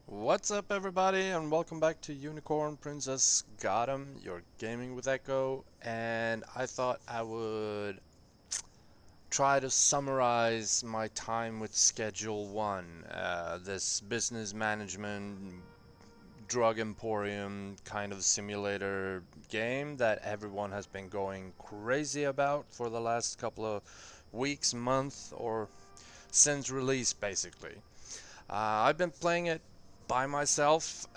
What's up, everybody, and welcome back to Unicorn Princess Gotham, your gaming with Echo. And I thought I would try to summarize my time with Schedule 1, this business management, drug emporium kind of simulator game that everyone has been going crazy about for the last couple of weeks, month, or since release, basically. I've been playing it by myself.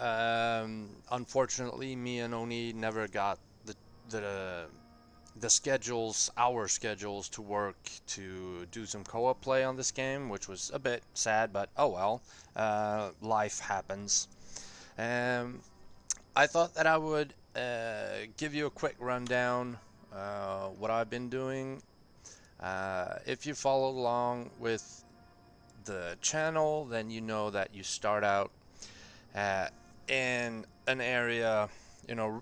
Unfortunately, me and Oni never got the the schedules, our schedules, to work to do some co-op play on this game, which was a bit sad, but oh well. Life happens. Um, I thought that I would give you a quick rundown what I've been doing. If you followed along with the channel, then you know that you start out uh, in an area,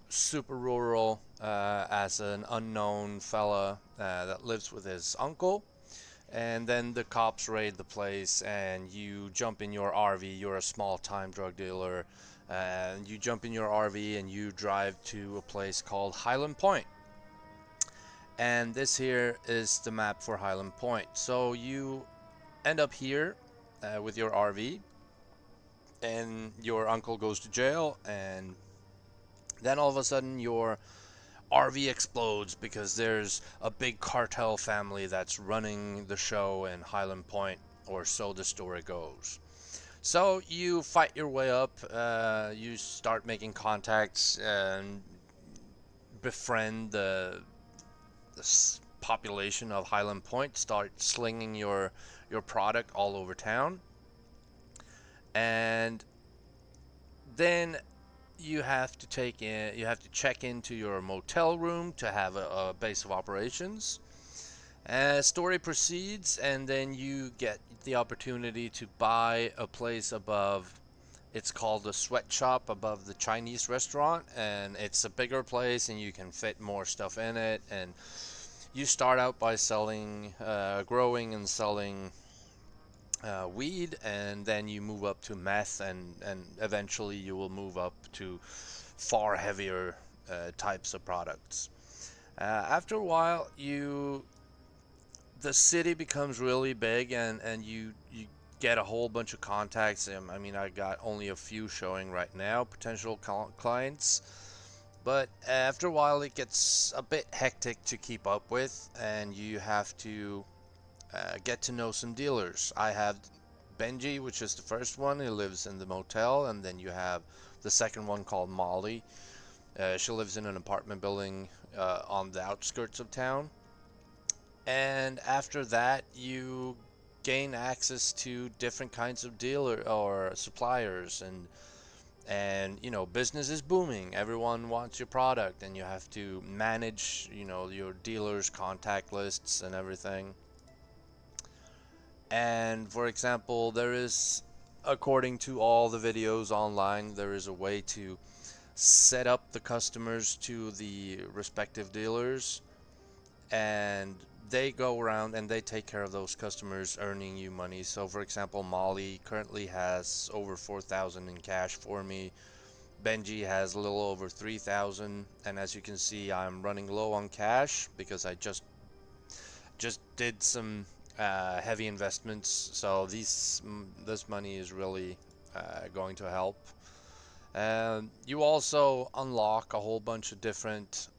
super rural, as an unknown fella that lives with his uncle. And then the cops raid the place, and you jump in your RV. You're a small time drug dealer, and you jump in your RV and you drive to a place called Highland Point. And this here is the map for Highland Point. So you end up here with your RV, and your uncle goes to jail, and then all of a sudden your RV explodes because there's a big cartel family that's running the show in Highland Point, or so the story goes. So you fight your way up, you start making contacts and befriend the population of Highland Point, start slinging your product all over town, and then you have to check into your motel room to have a base of operations. Story proceeds, and then you get the opportunity to buy a place above. It's called the sweatshop above the Chinese restaurant, and it's a bigger place, and you can fit more stuff in it. And you start out by selling, growing and selling weed, and then you move up to meth, and eventually you will move up to far heavier types of products. After a while, the city becomes really big, and you get a whole bunch of contacts. I mean, I got only a few showing right now, potential clients. But after a while, it gets a bit hectic to keep up with, and you have to get to know some dealers. I have Benji, which is the first one. He lives in the motel, and then you have the second one called Molly. She lives in an apartment building on the outskirts of town. And after that, you gain access to different kinds of dealer or suppliers, and business is booming. Everyone wants your product, and you have to manage your dealers' contact lists and everything. And for example, there is, according to all the videos online, there is a way to set up the customers to the respective dealers, and they go around and they take care of those customers, earning you money. So for example, Molly currently has over 4,000 in cash for me. Benji has a little over 3,000, and as you can see, I'm running low on cash because I just did some heavy investments. So this money is really going to help. You also unlock a whole bunch of different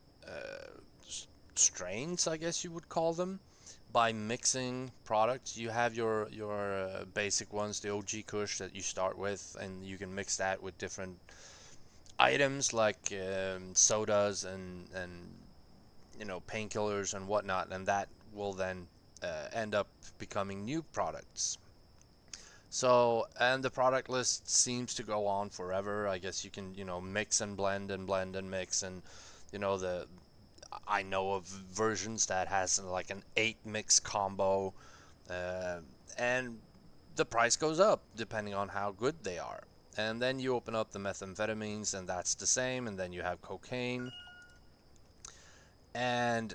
strains, I guess you would call them, by mixing products. You have your basic ones, the OG Kush that you start with, and you can mix that with different items like sodas and painkillers and whatnot, and that will then end up becoming new products. So, and the product list seems to go on forever. I guess you can, mix and blend and blend and mix, and the I know of versions that has like an 8 mix combo, uh, and the price goes up depending on how good they are. And then you open up the methamphetamines, and that's the same. And then you have cocaine. And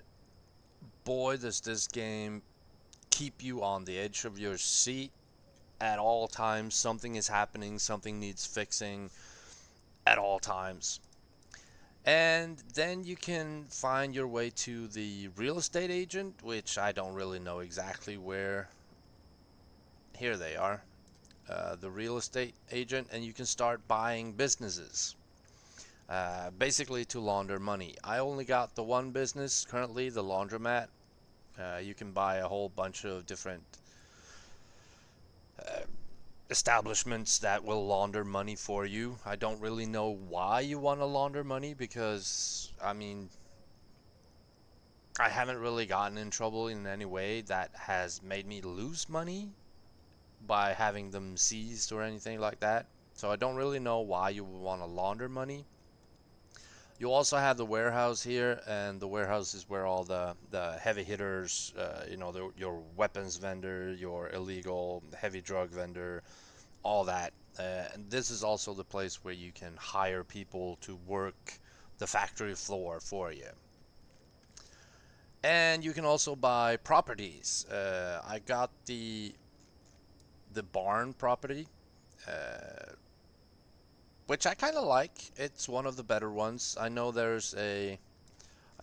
boy, does this game keep you on the edge of your seat. at all times. Something is happening, something needs fixing at all times. And then you can find your way to the real estate agent, which I don't really know exactly where. Here they are, the real estate agent, and you can start buying businesses, basically to launder money. I only got the one business currently, the laundromat. You can buy a whole bunch of different uh, establishments that will launder money for you. I don't really know why you want to launder money because, I mean, I haven't really gotten in trouble in any way that has made me lose money by having them seized or anything like that. So I don't really know why you would want to launder money. You also have the warehouse here, and the warehouse is where all the heavy hitters, your weapons vendor, your illegal heavy drug vendor, all that. And this is also the place where you can hire people to work the factory floor for you. And you can also buy properties. I got the barn property, uh, which I kind of like. It's one of the better ones. I know there's I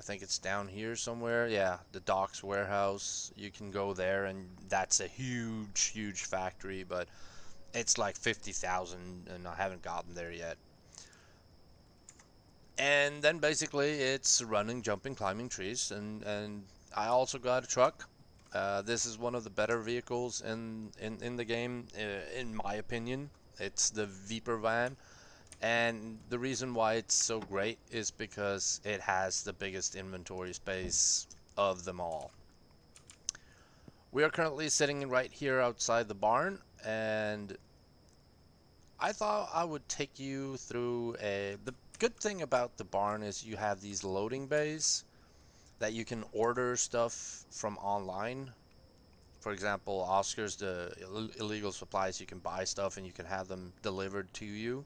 think it's down here somewhere. Yeah, the docks warehouse. You can go there, and that's a huge, huge factory, but it's like 50,000, and I haven't gotten there yet. And then basically it's running, jumping, climbing trees, and I also got a truck. This is one of the better vehicles in the game, in my opinion. It's the Viper van, and the reason why it's so great is because it has the biggest inventory space of them all. We are currently sitting right here outside the barn, and I thought I would take you through the good thing about the barn is you have these loading bays that you can order stuff from online. For example, Oscar's the illegal supplies. You can buy stuff and you can have them delivered to you.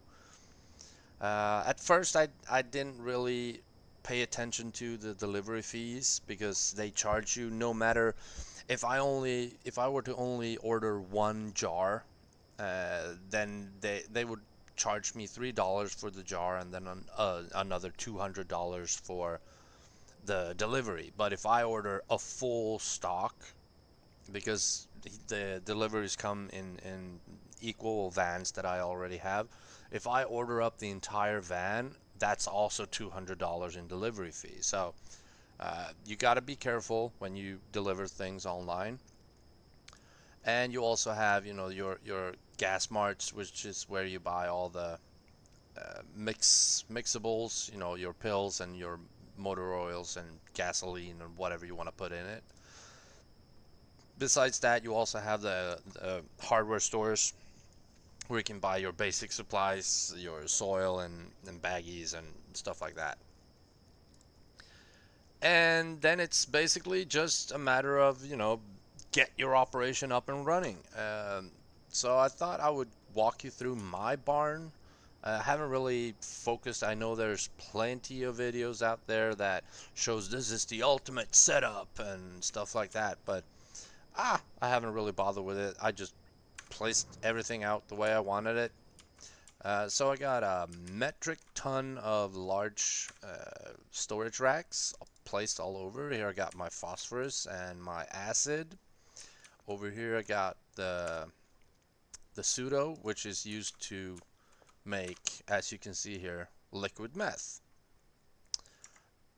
At first, I didn't really pay attention to the delivery fees because they charge you no matter if I were to only order one jar, then they would charge me $3 for the jar and then another $200 for the delivery. But if I order a full stock, because the deliveries come in equal vans that I already have, if I order up the entire van, that's also $200 in delivery fee. So you got to be careful when you deliver things online. And you also have, your gas marts, which is where you buy all the mixables, your pills and your motor oils and gasoline and whatever you want to put in it. Besides that, you also have the hardware stores where you can buy your basic supplies, your soil and baggies and stuff like that. And then it's basically just a matter of, get your operation up and running. So I thought I would walk you through my barn. I haven't really focused. I know there's plenty of videos out there that shows this is the ultimate setup and stuff like that, but I haven't really bothered with it. I just placed everything out the way I wanted it. So I got a metric ton of large storage racks placed all over. Here I got my phosphorus and my acid. Over here I got the pseudo, which is used to make, as you can see here, liquid meth.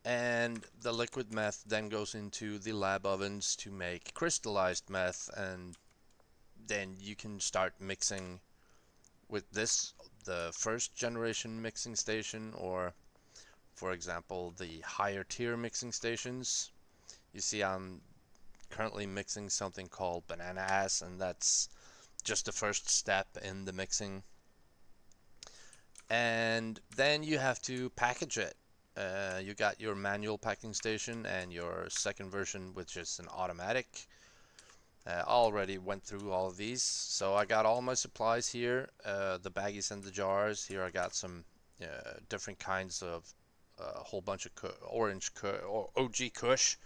And the liquid meth then goes into the lab ovens to make crystallized meth, and then you can start mixing with this, the first generation mixing station, or for example the higher tier mixing stations. You see I'm currently mixing something called banana ass, and that's just the first step in the mixing. And then you have to package it. You got your manual packing station and your second version, which is an automatic. I already went through all of these, so I got all my supplies here, the baggies and the jars. Here I got some different kinds of a whole bunch of orange or OG Kush.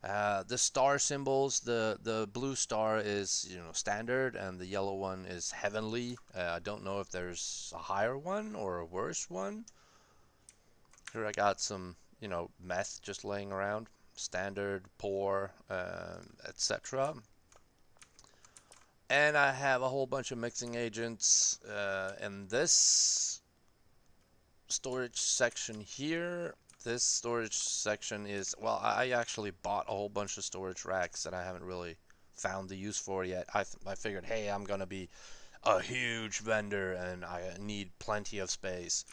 The star symbols, the blue star is standard, and the yellow one is heavenly. I don't know if there's a higher one or a worse one. Here I got some meth just laying around, standard, poor, etc. And I have a whole bunch of mixing agents in this storage section here. This storage section is, well, I actually bought a whole bunch of storage racks that I haven't really found the use for yet. I figured, hey, I'm gonna be a huge vendor and I need plenty of space.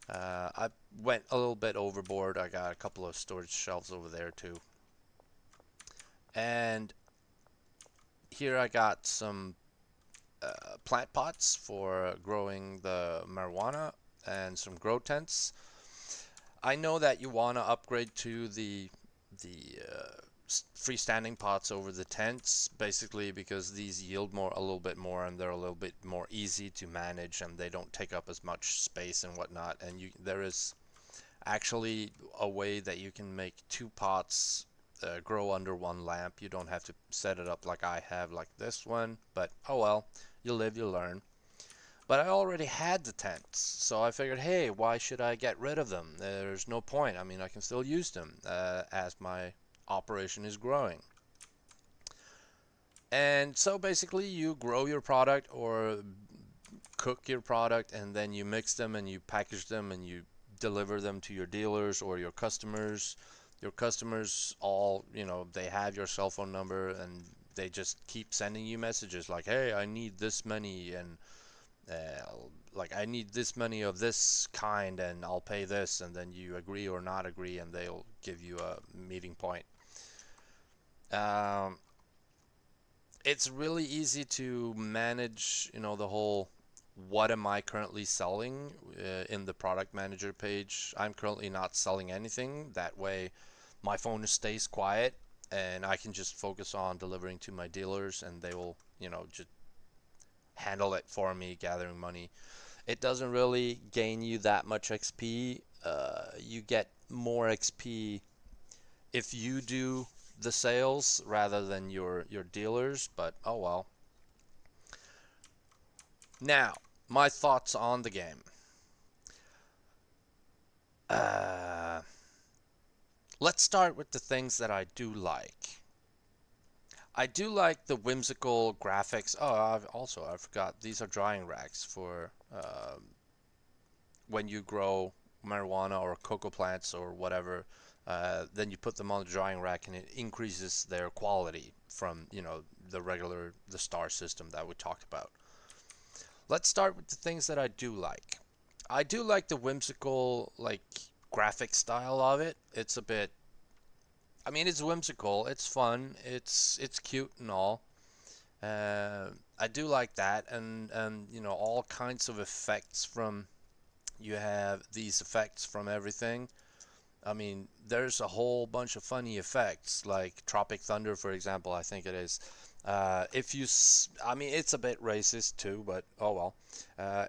I went a little bit overboard. I got a couple of storage shelves over there too. And here I got some plant pots for growing the marijuana and some grow tents. I know that you want to upgrade to the freestanding pots over the tents, basically because these yield a little bit more, and they're a little bit more easy to manage, and they don't take up as much space and whatnot. And there is actually a way that you can make two pots grow under one lamp. You don't have to set it up like I have, like this one, but oh well, you live, you learn. But I already had the tents, so I figured, hey, why should I get rid of them? There's no point. I mean, I can still use them as my operation is growing. And so basically, you grow your product or cook your product, and then you mix them and you package them and you deliver them to your dealers or your customers. Your customers all, they have your cell phone number, and they just keep sending you messages like, hey, I need this many, and like I need this many of this kind, and I'll pay this, and then you agree or not agree, and they'll give you a meeting point. Um, it's really easy to manage, the whole what am I currently selling in the product manager page. I'm currently not selling anything. That way, my phone stays quiet, and I can just focus on delivering to my dealers, and they will, just handle it for me, gathering money. It doesn't really gain you that much XP. You get more XP if you do the sales rather than your dealers, but oh well. Now, my thoughts on the game. Uh, let's start with the things that I do like. I do like the whimsical graphics. Oh, I forgot. These are drying racks for when you grow marijuana or cocoa plants or whatever, then you put them on the drying rack and it increases their quality from, the star system that we talked about. Let's start with the things that I do like. I do like the whimsical, like, graphic style of it. It's a bit, I mean, it's whimsical, it's fun, it's cute and all. I do like that, and all kinds of effects from you have these effects from everything. I mean, there's a whole bunch of funny effects, like Tropic Thunder, for example, I think it is. If you, I mean, it's a bit racist too, but oh well.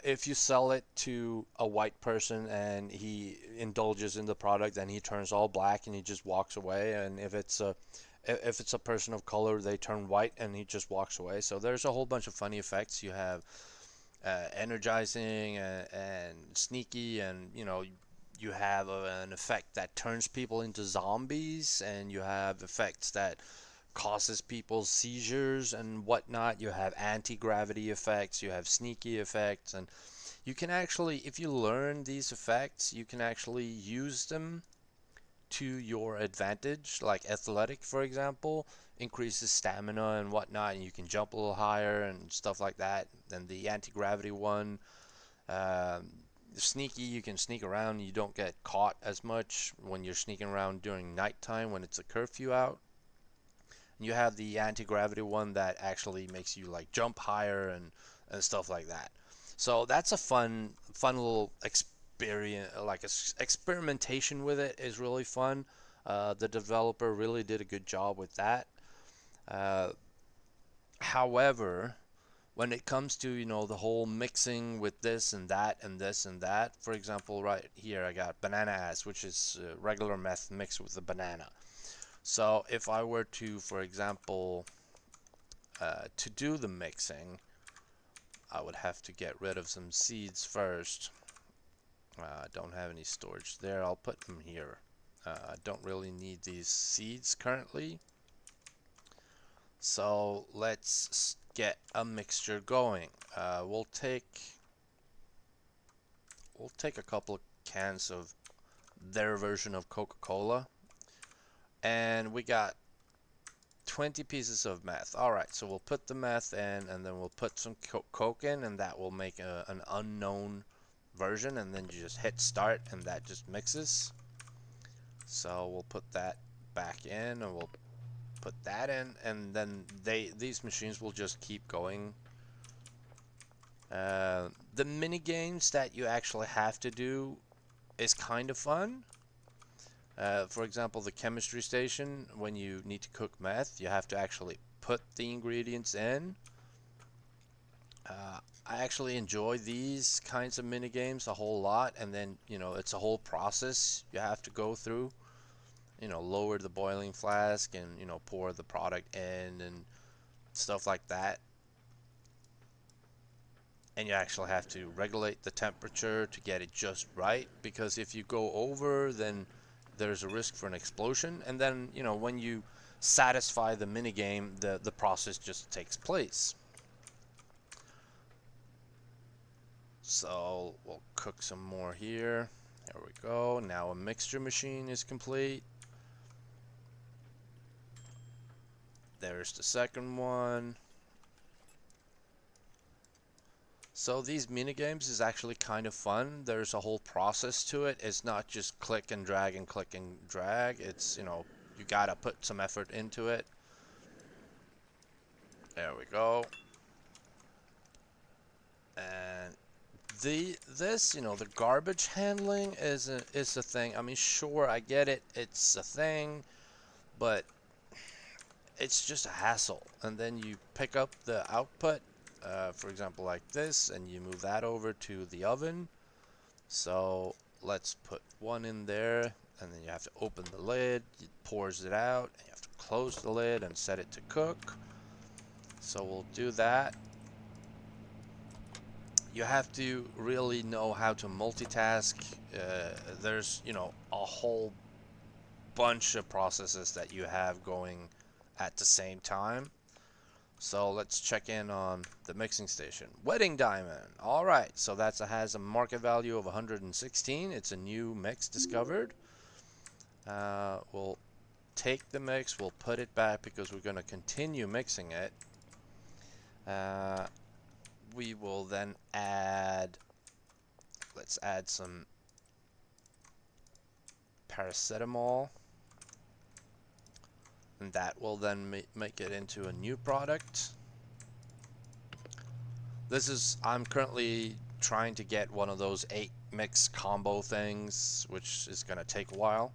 If you sell it to a white person and he indulges in the product and he turns all black and he just walks away, and if it's a person of color, they turn white and he just walks away. So there's a whole bunch of funny effects. You have energizing and sneaky, and you have an effect that turns people into zombies, and you have effects that causes people's seizures and whatnot. You have anti-gravity effects, you have sneaky effects, and you can actually, if you learn these effects, you can actually use them to your advantage. Like athletic, for example, increases stamina and whatnot, and you can jump a little higher and stuff like that. Then the anti-gravity one, um, sneaky, you can sneak around, you don't get caught as much when you're sneaking around during nighttime when it's a curfew out. And you have the anti-gravity one that actually makes you like jump higher and stuff like that. So that's a fun little experience, like experimentation with it is really fun. The developer really did a good job with that. Uh, However, when it comes to the whole mixing with this and that and this and that, for example, right here I got banana ass, which is regular meth mixed with the banana. So if I were to, for example, to do the mixing, I would have to get rid of some seeds first. I don't have any storage there. I'll put them here. I don't really need these seeds currently. So let's get a mixture going. We'll take a couple of cans of their version of Coca-Cola, and we got 20 pieces of meth. Alright, so we'll put the meth in, and then we'll put some Coke in, and that will make an unknown version, and then you just hit start, and that just mixes. So we'll put that back in, and we'll put that in, and then these machines will just keep going. The mini games that you actually have to do is kind of fun. For example, the chemistry station, when you need to cook meth, you have to actually put the ingredients in. I actually enjoy these kinds of mini games a whole lot, and then, you know, it's a whole process you have to go through. You know, lower the boiling flask and, you know, pour the product in and stuff like that. And you actually have to regulate the temperature to get it just right, because if you go over, then there's a risk for an explosion. And then, you know, when you satisfy the minigame, the process just takes place. So we'll cook some more here. There we go. Now a mixture machine is complete. There's the second one. So these minigames is actually kind of fun. There's a whole process to it. It's not just click and drag and click and drag. It's, you know, you gotta put some effort into it. There we go. And this, you know, the garbage handling is a thing. I mean, sure, I get it. It's a thing, but it's just a hassle. And then you pick up the output, for example, like this, and you move that over to the oven. So let's put one in there, and then you have to open the lid. It pours it out, and you have to close the lid and set it to cook. So we'll do that. You have to really know how to multitask. There's, you know, a whole bunch of processes that you have going at the same time. So let's check in on the mixing station. Wedding diamond. All right, so that has a market value of 116. It's a new mix discovered. We'll take the mix, we'll put it back because we're going to continue mixing it. We will then add, let's add some paracetamol, and that will then make it into a new product. I'm currently trying to get one of those 8 mix combo things, which is going to take a while.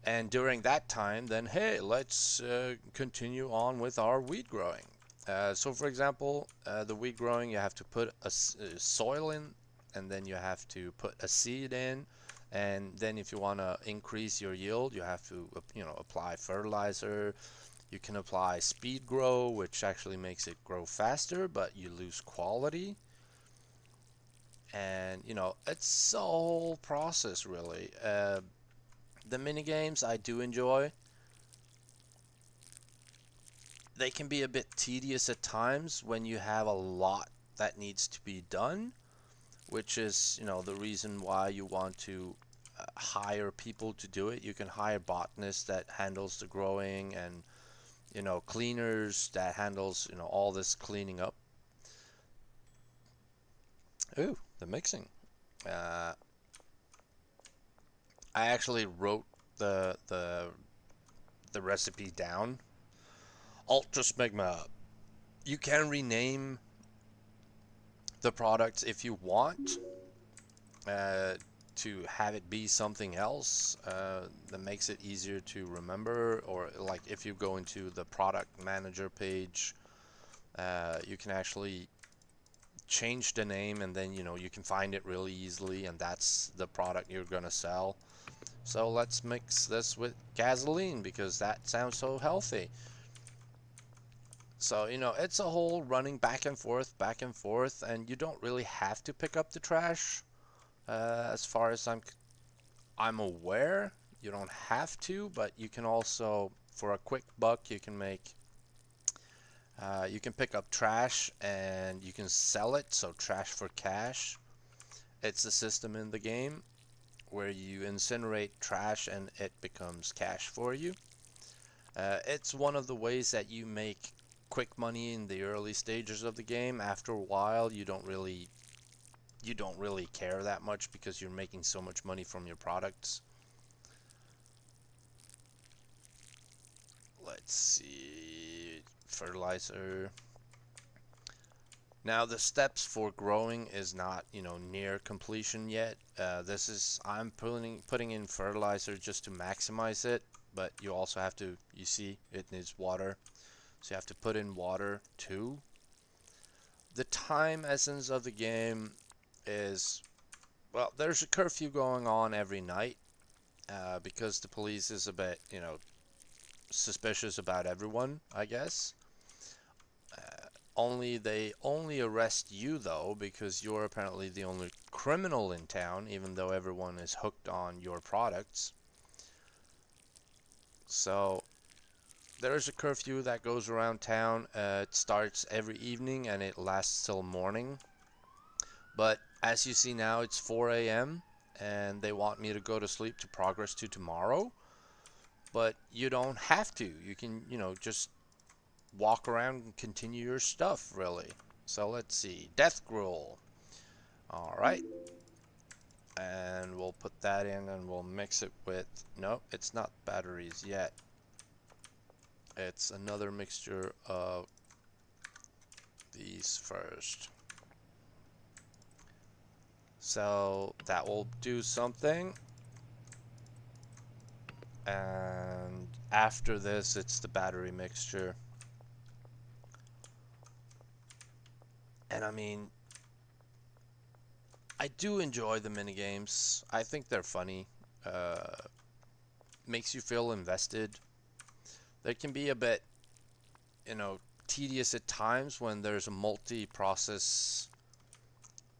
And during that time, then, hey, let's continue on with our wheat growing. So for example, the wheat growing, you have to put a soil in, and then you have to put a seed in, and then if you want to increase your yield, you have to, you know, apply fertilizer. You can apply speed grow, which actually makes it grow faster, but you lose quality. And, you know, it's a whole process, really. The mini games I do enjoy. They can be a bit tedious at times when you have a lot that needs to be done, which is, you know, the reason why you want to hire people to do it. You can hire botanists that handles the growing, and, you know, cleaners that handles, you know, all this cleaning up. Ooh, the mixing. Uh, I actually wrote the recipe down. Ultra Smegma. You can rename the products if you want, to have it be something else that makes it easier to remember. Or like if you go into the product manager page, you can actually change the name, and then you can find it really easily, and that's the product you're gonna sell. So let's mix this with gasoline because that sounds so healthy. So it's a whole running back and forth, and you don't really have to pick up the trash. As far as I'm aware, you don't have to, but you can also, for a quick buck, you can pick up trash and you can sell it, so trash for cash. It's a system in the game where you incinerate trash and it becomes cash for you. It's one of the ways that you make quick money in the early stages of the game. After a while, you don't really care that much because you're making so much money from your products. Let's see, fertilizer. Now the steps for growing is not, near completion yet. I'm putting in fertilizer just to maximize it, but you also have to, you see, it needs water. So you have to put in water too. The time essence of the game is, well, there's a curfew going on every night, because the police is a bit, suspicious about everyone, I guess. They only arrest you though because you're apparently the only criminal in town, even though everyone is hooked on your products. So there's a curfew that goes around town. It starts every evening and it lasts till morning. But as you see now, it's 4 a.m. and they want me to go to sleep to progress to tomorrow. But you don't have to. You can, just walk around and continue your stuff, really. So let's see. Death Gruel. Alright. And we'll put that in and we'll mix it with... No, it's not batteries yet. It's another mixture of these first. So that will do something. And after this, it's the battery mixture. And I mean, I do enjoy the minigames. I think they're funny. Makes you feel invested. They can be a bit, tedious at times when there's a multi-process,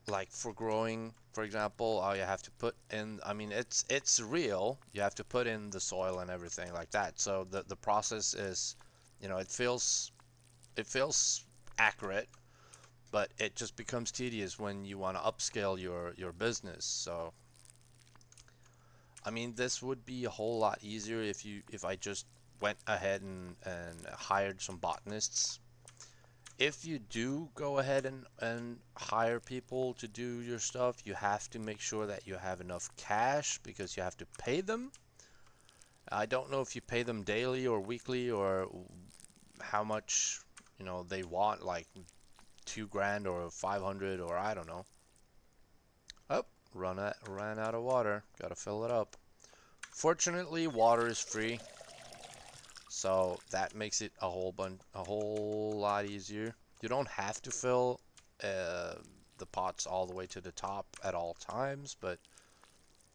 like for growing, for example. You have to put in, I mean, it's real. You have to put in the soil and everything like that. So the process is, it feels accurate, but it just becomes tedious when you want to upscale your business. So I mean, this would be a whole lot easier if I just went ahead and hired some botanists. If you do go ahead and hire people to do your stuff, you have to make sure that you have enough cash because you have to pay them. I don't know if you pay them daily or weekly or how much, they want, like 2 grand or 500 or I don't know. Oh, ran out of water. Gotta fill it up. Fortunately, water is free, so that makes it a whole lot easier. You don't have to fill the pots all the way to the top at all times, but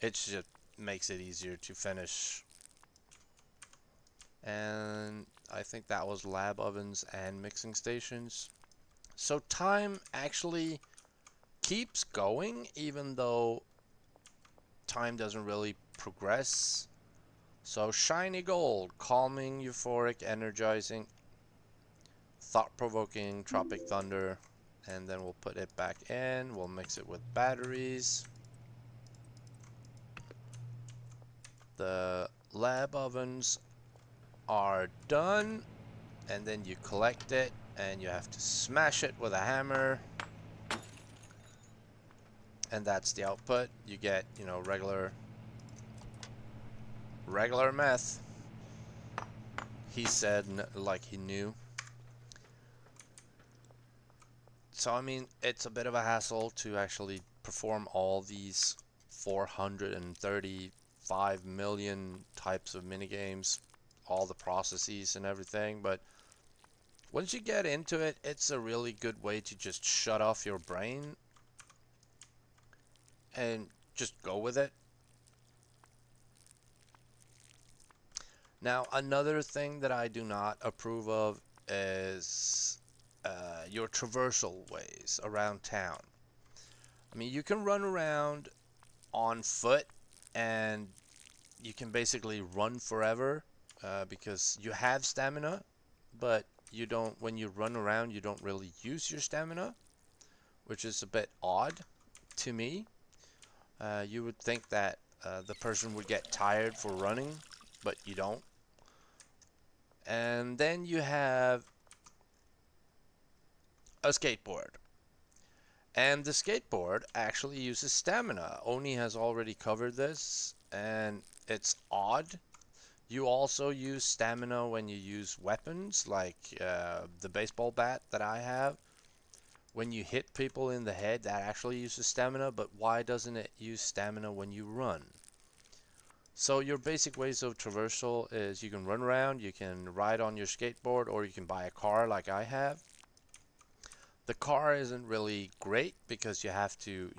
it just makes it easier to finish. And I think that was lab ovens and mixing stations. So time actually keeps going even though time doesn't really progress. So shiny gold, calming, euphoric, energizing, thought-provoking, tropic thunder, and then we'll put it back in. We'll mix it with batteries. The lab ovens are done, and then you collect it and you have to smash it with a hammer, and that's the output. You get, regular meth. He said like he knew. So I mean, it's a bit of a hassle to actually perform all these 435 million types of minigames, all the processes and everything, but Once you get into it, it's a really good way to just shut off your brain and just go with it. Now, another thing that I do not approve of is your traversal ways around town. I mean, you can run around on foot and you can basically run forever because you have stamina, but you don't, when you run around, you don't really use your stamina, which is a bit odd to me. You would think that the person would get tired for running, but you don't. And then you have a skateboard. And the skateboard actually uses stamina. Oni has already covered this, and it's odd. You also use stamina when you use weapons, like the baseball bat that I have. When you hit people in the head, that actually uses stamina, but why doesn't it use stamina when you run? So your basic ways of traversal is you can run around, you can ride on your skateboard, or you can buy a car like I have. The car isn't really great because you have to,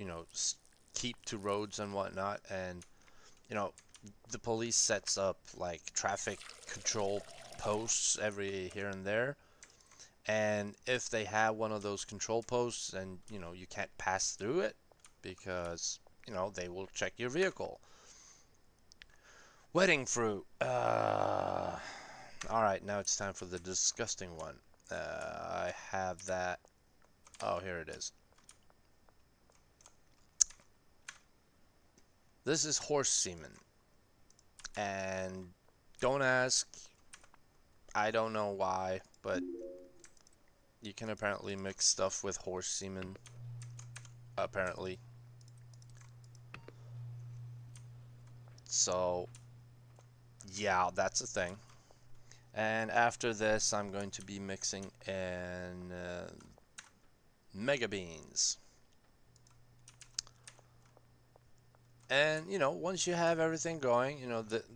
keep to roads and whatnot, and you know, the police sets up like traffic control posts every here and there. And if they have one of those control posts and, you can't pass through it because, they will check your vehicle. Wedding fruit. Alright, now it's time for the disgusting one. I have that. Oh, here it is. This is horse semen. And don't ask. I don't know why, but you can apparently mix stuff with horse semen. Apparently. So, yeah, that's a thing. And after this, I'm going to be mixing in mega beans. And, once you have everything going,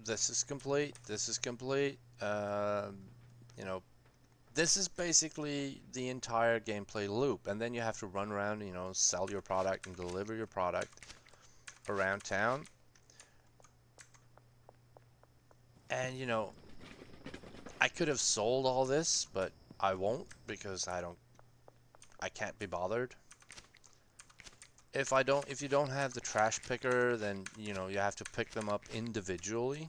this is complete, this is complete. You know, this is basically the entire gameplay loop. And then you have to run around, sell your product and deliver your product around town. And, I could have sold all this, but I won't because I can't be bothered. If you don't have the trash picker, then, you have to pick them up individually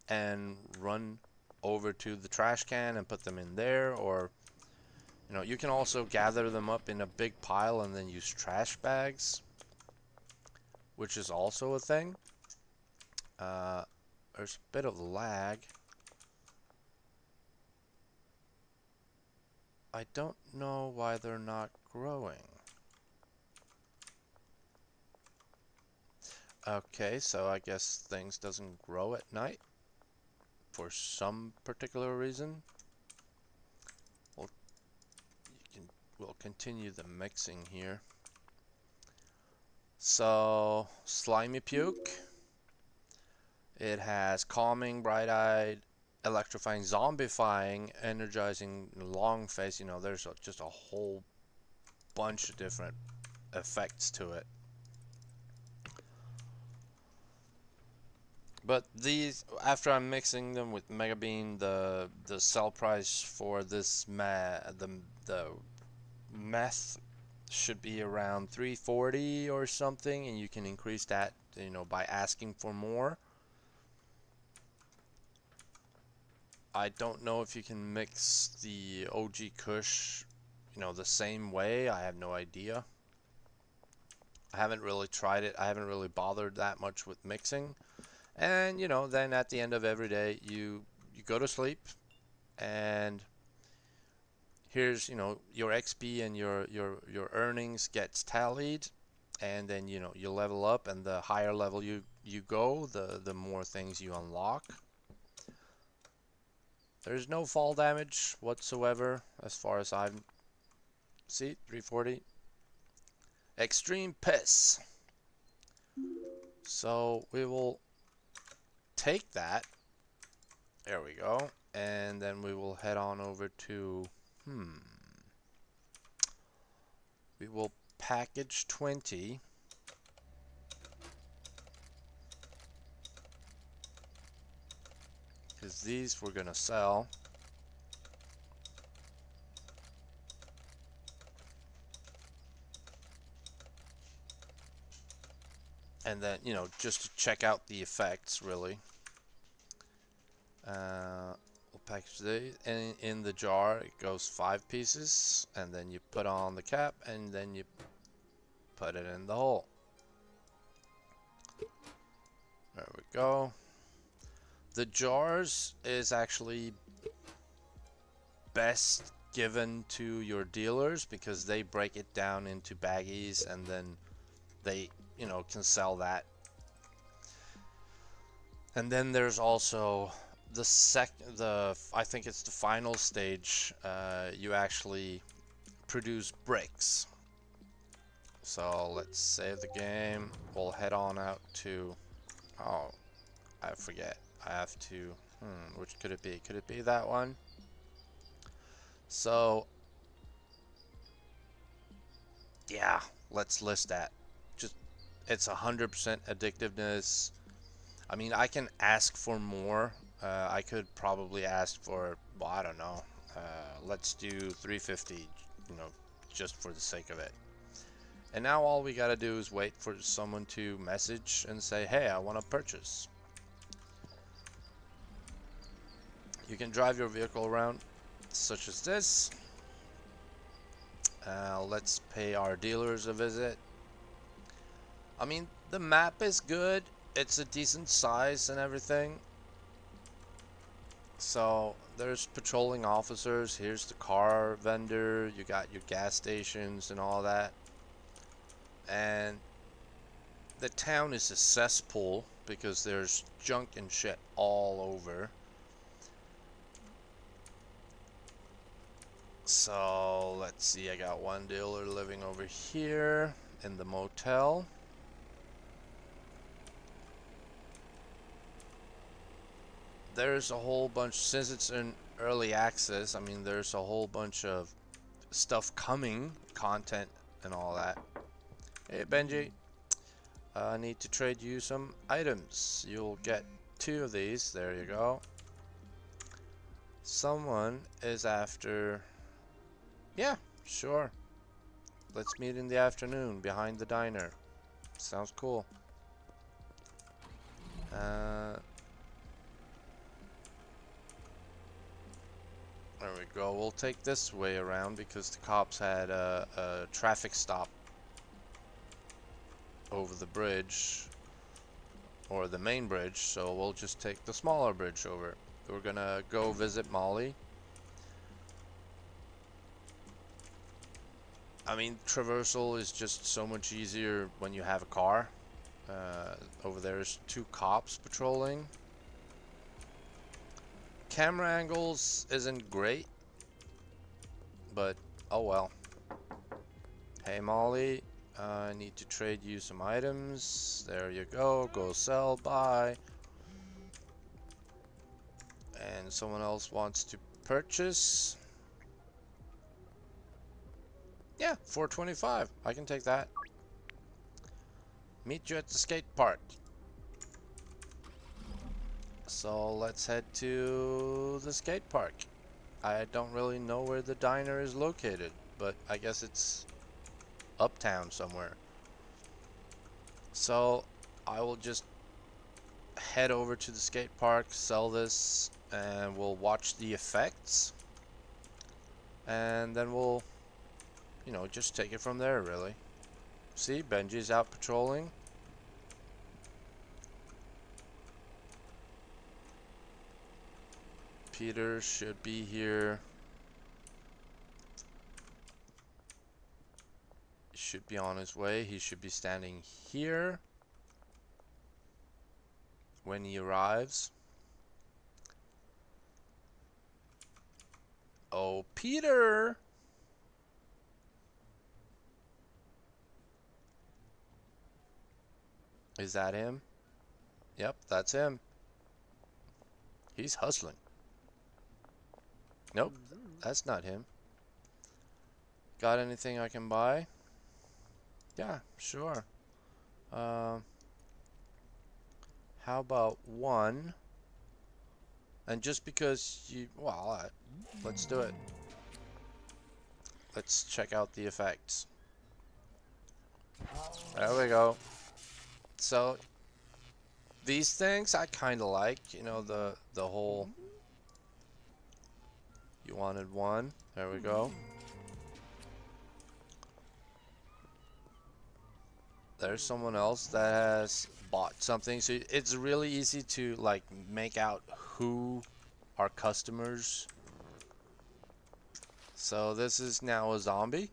and run over to the trash can and put them in there, or, you can also gather them up in a big pile and then use trash bags, which is also a thing. There's a bit of lag. I don't know why they're not growing. Okay, so I guess things doesn't grow at night for some particular reason. We'll continue the mixing here. So, slimy puke. It has calming, bright-eyed, electrifying, zombifying, energizing, long face. There's just a whole bunch of different effects to it. But these, after I'm mixing them with Mega Bean, the sell price for this the meth should be around 340 or something, and you can increase that, by asking for more. I don't know if you can mix the OG Kush, the same way. I have no idea. I haven't really tried it. I haven't really bothered that much with mixing. And, then at the end of every day, you go to sleep, and here's, your XP and your earnings gets tallied, and then, you level up, and the higher level you go, the more things you unlock. There's no fall damage whatsoever as far as I've see 340. Extreme piss. So we will take that. There we go. And then we will head on over to Hmm. We will package 20. Because these we're gonna sell. And then, you know, just to check out the effects, really. We'll package these. And in the jar, it goes 5 pieces. And then you put on the cap, and then you put it in the hole. There we go. The jars is actually best given to your dealers because they break it down into baggies and then they, you know, can sell that. And then there's also I think it's the final stage. You actually produce bricks. So let's save the game. We'll head on out to, oh, I forget. I have to, which could it be? Could it be that one? So, yeah, let's list that. Just, it's 100% addictiveness. I mean, I can ask for more. I could probably ask for, well, I don't know. Let's do 350, you know, just for the sake of it. And now all we gotta do is wait for someone to message and say, hey, I want to purchase. You can drive your vehicle around, such as this. Let's pay our dealers a visit. I mean, the map is good. It's a decent size and everything. So there's patrolling officers. Here's the car vendor. You got your gas stations and all that. And the town is a cesspool because there's junk and shit all over. So let's see, I got one dealer living over here in the motel. There's a whole bunch, since it's in early access, I mean, there's a whole bunch of stuff coming, content and all that. Hey Benji, I need to trade you some items. You'll get 2 of these, there you go. Someone is after, yeah, sure. Let's meet in the afternoon behind the diner. Sounds cool. There we go. We'll take this way around because the cops had a traffic stop over the bridge, or the main bridge, so we'll just take the smaller bridge over. We're gonna go visit Molly. I mean, traversal is just so much easier when you have a car. Over there's 2 cops patrolling. Camera angles isn't great, but oh well. Hey Molly, I need to trade you some items. There you go. Go sell. Bye. And someone else wants to purchase. Yeah, 425. I can take that. Meet you at the skate park. So let's head to the skate park. I don't really know where the diner is located, but I guess it's uptown somewhere. So I will just head over to the skate park, sell this, and we'll watch the effects. And then we'll, you know, just take it from there, really. See, Benji's out patrolling. Peter should be here. He should be on his way. He should be standing here when he arrives. Oh, Peter! Is that him? Yep, that's him. He's hustling. Nope, that's not him. Got anything I can buy? Yeah, sure. Um, how about one? And just because you, well, let's do it. Let's check out the effects. There we go. So these things I kind of like, you know, the whole. You wanted one. There we go. There's someone else that has bought something. So it's really easy to like make out who are customers. So this is now a zombie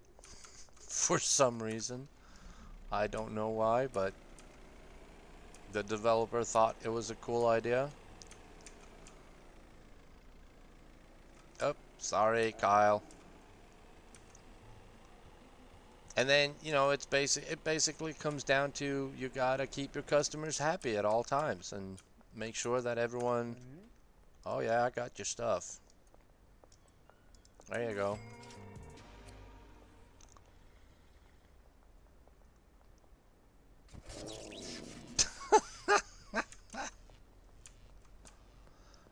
for some reason. I don't know why, but the developer thought it was a cool idea. Oh, sorry, Kyle. And then, you know, it basically comes down to you gotta keep your customers happy at all times and make sure that everyone, oh yeah, I got your stuff. There you go.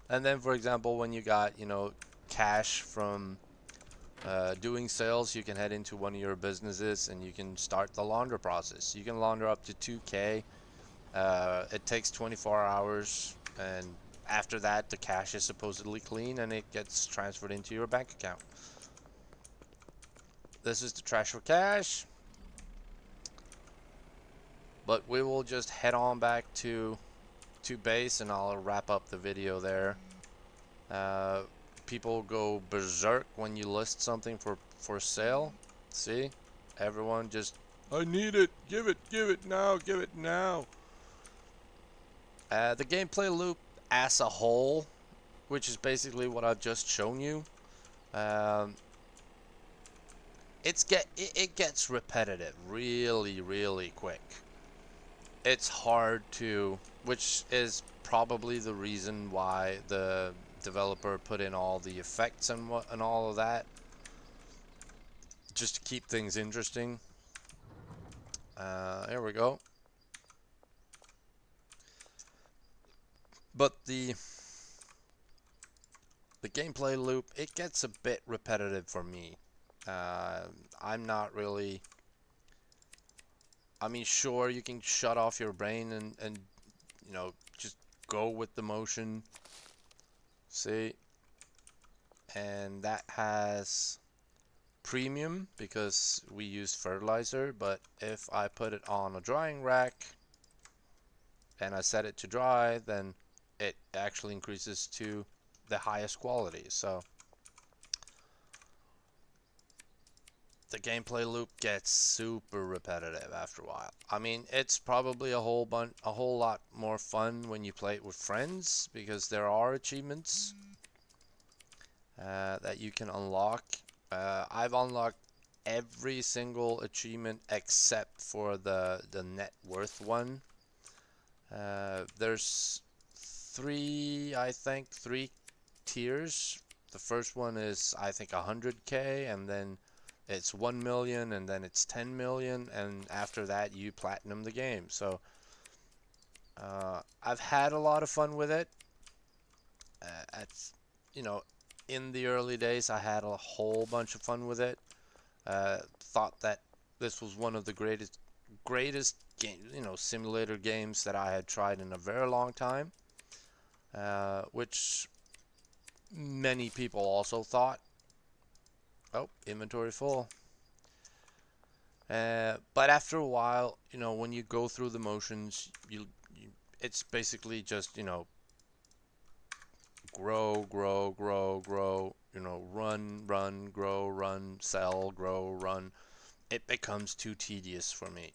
And then, for example, when you got, you know, cash from doing sales, you can head into one of your businesses and you can start the launder process. You can launder up to 2K. It takes 24 hours, and after that, the cash is supposedly clean and it gets transferred into your bank account. This is the trash for cash, but we will just head on back to base and I'll wrap up the video there. Uh, People go berserk when you list something for sale. See, everyone just, I need it, give it now, give it now. The gameplay loop as a whole, which is basically what I've just shown you, um, it gets repetitive really quick. It's hard to, which is probably the reason why the developer put in all the effects and what and all of that, just to keep things interesting. Here we go. But the gameplay loop, it gets a bit repetitive for me. Uh, I'm not really. I mean, sure, you can shut off your brain and you know just go with the motion. See, and that has premium because we used fertilizer. But if I put it on a drying rack and I set it to dry, then it actually increases to the highest quality. So the gameplay loop gets super repetitive after a while. I mean, it's probably a whole lot more fun when you play it with friends because there are achievements that you can unlock. I've unlocked every single achievement except for the net worth one. There's three, I think, three tiers. The first one is, I think, 100K, and then it's 1 million, and then it's 10 million, and after that, you platinum the game. So, I've had a lot of fun with it. At, you know, in the early days, I had a whole bunch of fun with it. Thought that this was one of the greatest game, you know, simulator games that I had tried in a very long time, which many people also thought. Oh, inventory full. But after a while, you know, when you go through the motions, it's basically just, you know, grow, you know, run, grow, run, sell, grow, run. It becomes too tedious for me.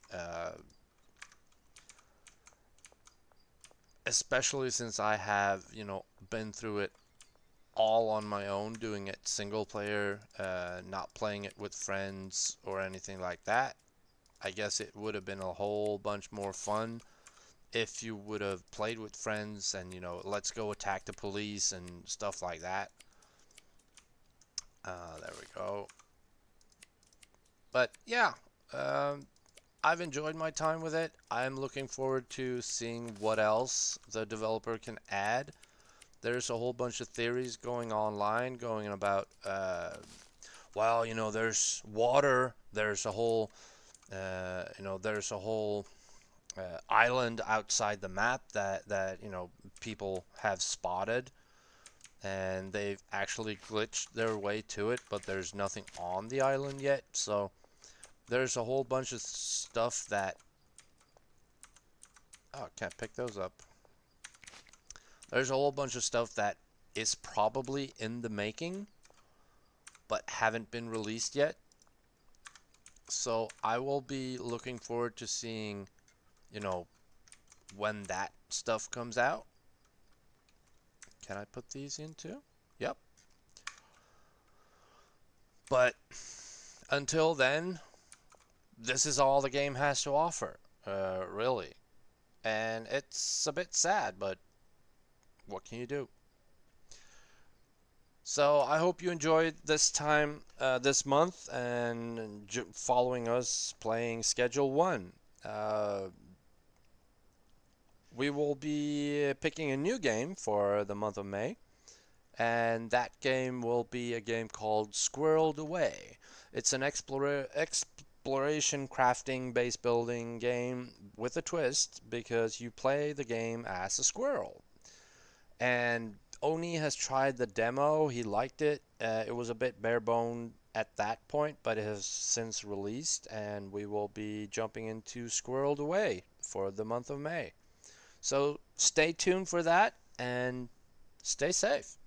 Especially since I have, you know, been through it all on my own, doing it single player, not playing it with friends or anything like that. I guess it would have been a whole bunch more fun if you would have played with friends and, you know, let's go attack the police and stuff like that. There we go. But yeah, um, I've enjoyed my time with it. I'm looking forward to seeing what else the developer can add. There's a whole bunch of theories going online, going about, well, there's water, there's a whole island outside the map that people have spotted, and they've actually glitched their way to it, but there's nothing on the island yet. So there's a whole bunch of stuff that, oh, can't pick those up. There's a whole bunch of stuff that is probably in the making, but haven't been released yet. So I will be looking forward to seeing, you know, when that stuff comes out. Can I put these in too? Yep. But until then, this is all the game has to offer, really. And it's a bit sad, but what can you do? So I hope you enjoyed this time, this month, and following us playing Schedule 1. Uh, we will be picking a new game for the month of May, and that game will be a game called Squirreled Away. It's an exploration, crafting, base building game with a twist because you play the game as a squirrel. And Oni has tried the demo. He liked it. It was a bit bare bone at that point, but it has since released, and we will be jumping into Squirreled Away for the month of May. So stay tuned for that and stay safe.